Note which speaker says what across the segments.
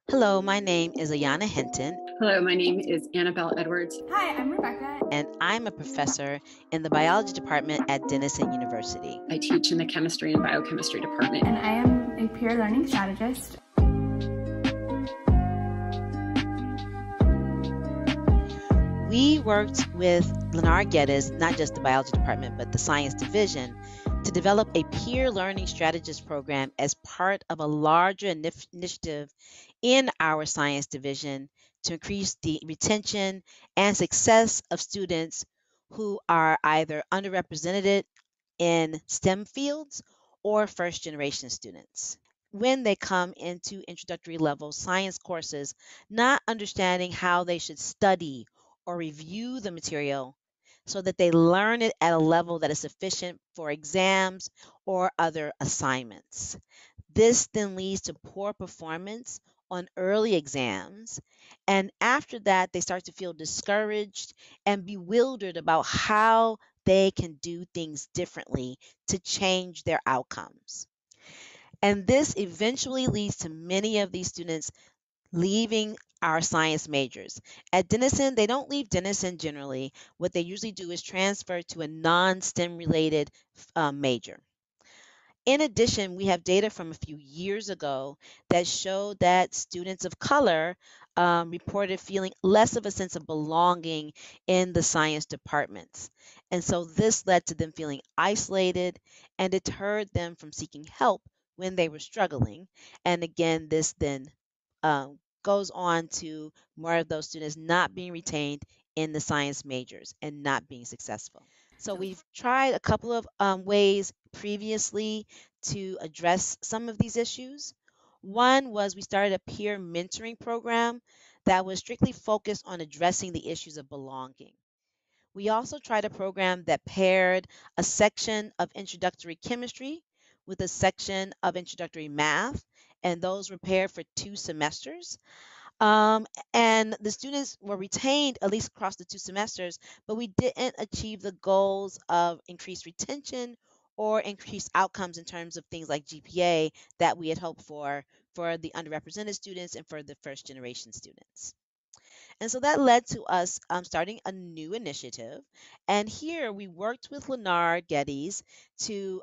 Speaker 1: Hello, my name is Ayana Hinton,
Speaker 2: Hello, my name is Annabelle Edwards.
Speaker 3: Hi, I'm Rebecca.
Speaker 1: and I'm a professor in the biology department at Denison University.
Speaker 2: I teach in the chemistry and biochemistry department.
Speaker 3: And I am a peer learning strategist.
Speaker 1: We worked with Leonard Geddes, not just the biology department, but the science division, to develop a peer learning strategist program as part of a larger initiative in our science division to increase the retention and success of students who are either underrepresented in STEM fields or first generation students. When they come into introductory level science courses, not understanding how they should study or review the material so that they learn it at a level that is sufficient for exams or other assignments. This then leads to poor performance on early exams. And after that, they start to feel discouraged and bewildered about how they can do things differently to change their outcomes. And this eventually leads to many of these students leaving our science majors. At Denison, they don't leave Denison generally. What they usually do is transfer to a non STEM related major. In addition, we have data from a few years ago that showed that students of color reported feeling less of a sense of belonging in the science departments. And so this led to them feeling isolated and deterred them from seeking help when they were struggling. And again, this then goes on to more of those students not being retained in the science majors and not being successful. So we've tried a couple of ways previously to address some of these issues. One was we started a peer mentoring program that was strictly focused on addressing the issues of belonging. We also tried a program that paired a section of introductory chemistry with a section of introductory math, and those were paired for 2 semesters. Um, and the students were retained at least across the 2 semesters, but we didn't achieve the goals of increased retention or increased outcomes in terms of things like GPA that we had hoped for the underrepresented students and for the first generation students. And so that led to us starting a new initiative. And here we worked with Leonard Geddes to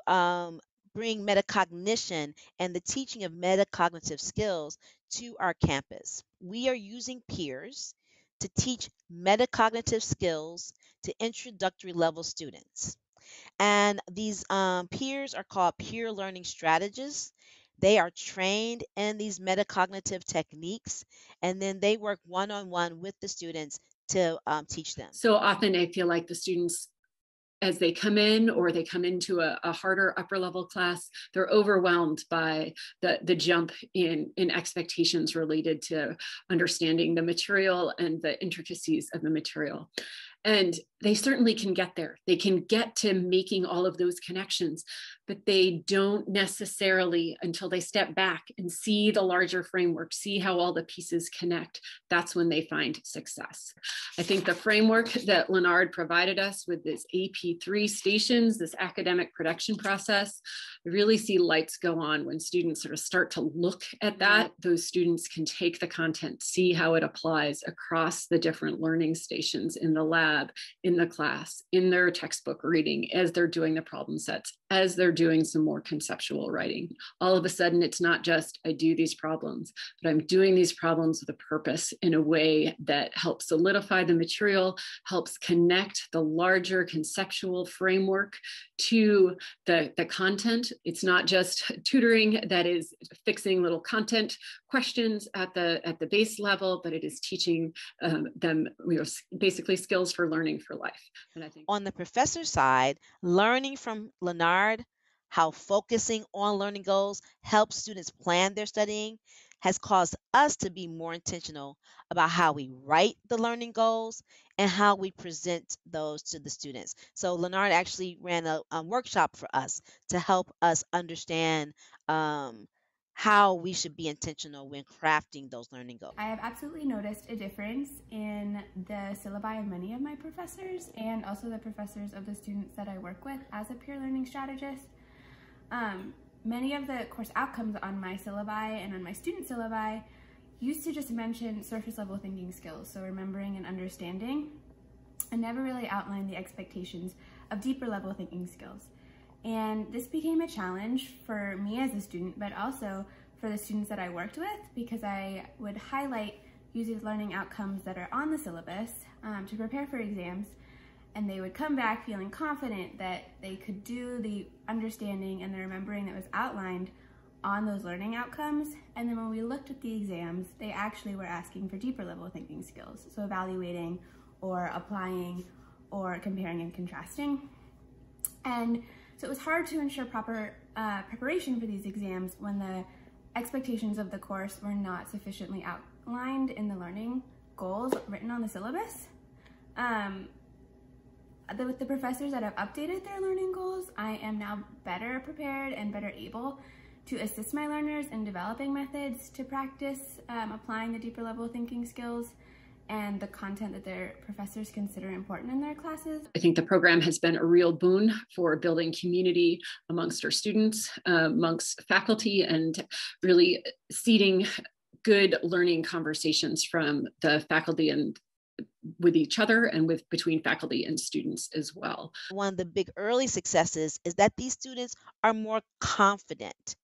Speaker 1: bring metacognition and the teaching of metacognitive skills to our campus. We are using peers to teach metacognitive skills to introductory level students. And these peers are called peer learning strategists. They are trained in these metacognitive techniques, and then they work one on one with the students to teach them.
Speaker 2: So often I feel like the students, as they come in or they come into a harder upper level class, they're overwhelmed by the jump in expectations related to understanding the material and the intricacies of the material. And they certainly can get there. They can get to making all of those connections, but they don't necessarily, until they step back and see the larger framework, see how all the pieces connect, that's when they find success. I think the framework that Leonard provided us with this AP3 stations, this academic production process, I really see lights go on when students sort of start to look at that. Those students can take the content, see how it applies across the different learning stations in the lab, in the class, in their textbook reading, as they're doing the problem sets, as they're doing some more conceptual writing. All of a sudden, it's not just I do these problems, but I'm doing these problems with a purpose in a way that helps solidify the material, helps connect the larger conceptual framework to the content. It's not just tutoring that is fixing little content questions at the base level, but it is teaching them basically skills for learning for life. And I think
Speaker 1: on the professor side, learning from Leonard how focusing on learning goals helps students plan their studying has caused us to be more intentional about how we write the learning goals and how we present those to the students. So Leonard actually ran a workshop for us to help us understand how we should be intentional when crafting those learning goals.
Speaker 3: I have absolutely noticed a difference in the syllabi of many of my professors and also the professors of the students that I work with as a peer learning strategist. Many of the course outcomes on my syllabi and on my student syllabi used to just mention surface level thinking skills, so remembering and understanding, and never really outlined the expectations of deeper level thinking skills. And this became a challenge for me as a student, but also for the students that I worked with, because I would highlight using learning outcomes that are on the syllabus to prepare for exams, and they would come back feeling confident that they could do the understanding and the remembering that was outlined on those learning outcomes. And then when we looked at the exams, they actually were asking for deeper level thinking skills, so evaluating or applying or comparing and contrasting. And so it was hard to ensure proper preparation for these exams when the expectations of the course were not sufficiently outlined in the learning goals written on the syllabus. With the professors that have updated their learning goals, I am now better prepared and better able to assist my learners in developing methods to practice applying the deeper level thinking skills and the content that their professors consider important in their classes.
Speaker 2: I think the program has been a real boon for building community amongst our students, amongst faculty, and really seeding good learning conversations from the faculty and with each other and between faculty and students as well.
Speaker 1: One of the big early successes is that these students are more confident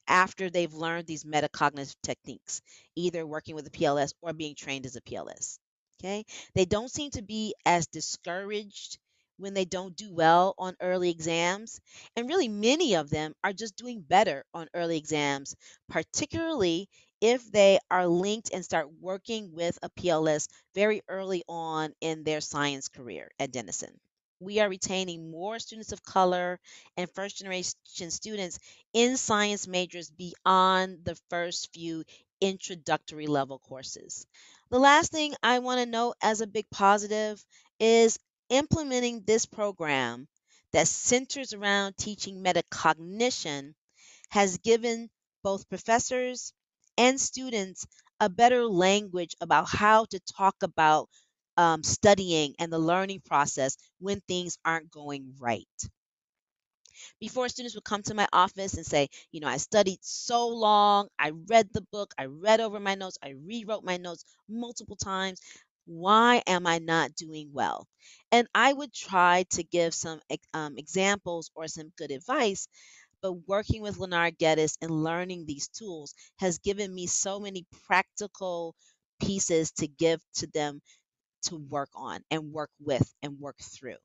Speaker 1: after they've learned these metacognitive techniques, either working with a PLS or being trained as a PLS. Okay? They don't seem to be as discouraged when they don't do well on early exams. And really, many of them are just doing better on early exams, particularly if they are linked and start working with a PLS very early on in their science career at Denison. We are retaining more students of color and first generation students in science majors beyond the first few introductory level courses. The last thing I want to note as a big positive is implementing this program that centers around teaching metacognition has given both professors and students a better language about how to talk about studying and the learning process when things aren't going right. Before, students would come to my office and say, I studied so long, I read the book, I read over my notes, I rewrote my notes multiple times. Why am I not doing well? And I would try to give some examples or some good advice, but working with Leonard Geddes and learning these tools has given me so many practical pieces to give to them to work on and work with and work through.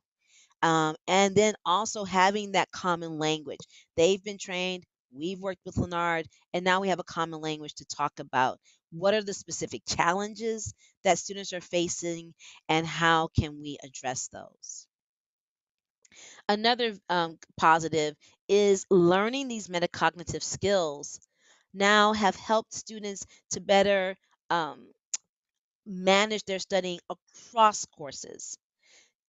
Speaker 1: And then also having that common language. They've been trained, we've worked with Leonard, and now we have a common language to talk about what are the specific challenges that students are facing and how can we address those. Another positive is learning these metacognitive skills now have helped students to better manage their studying across courses.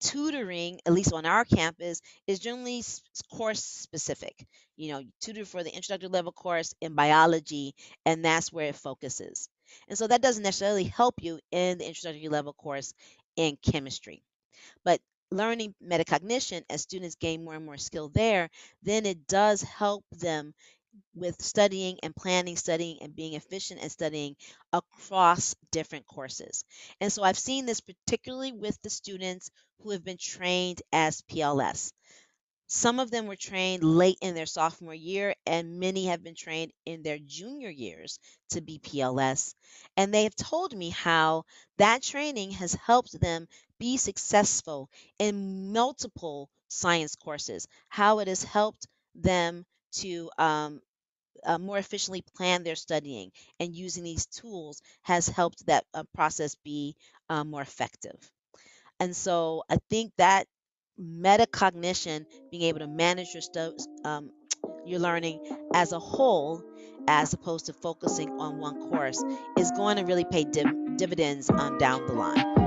Speaker 1: Tutoring, at least on our campus, is generally course specific. You tutor for the introductory level course in biology, and that's where it focuses. And so that doesn't necessarily help you in the introductory level course in chemistry. But learning metacognition, as students gain more and more skill there, then it does help them with studying and planning studying and being efficient at studying across different courses. And so I've seen this particularly with the students who have been trained as PLS. Some of them were trained late in their sophomore year, and many have been trained in their junior years to be PLS. And they have told me how that training has helped them be successful in multiple science courses, how it has helped them to more efficiently plan their studying, and using these tools has helped that process be more effective. And so I think that metacognition, being able to manage your learning as a whole, as opposed to focusing on one course, is going to really pay dividends down the line.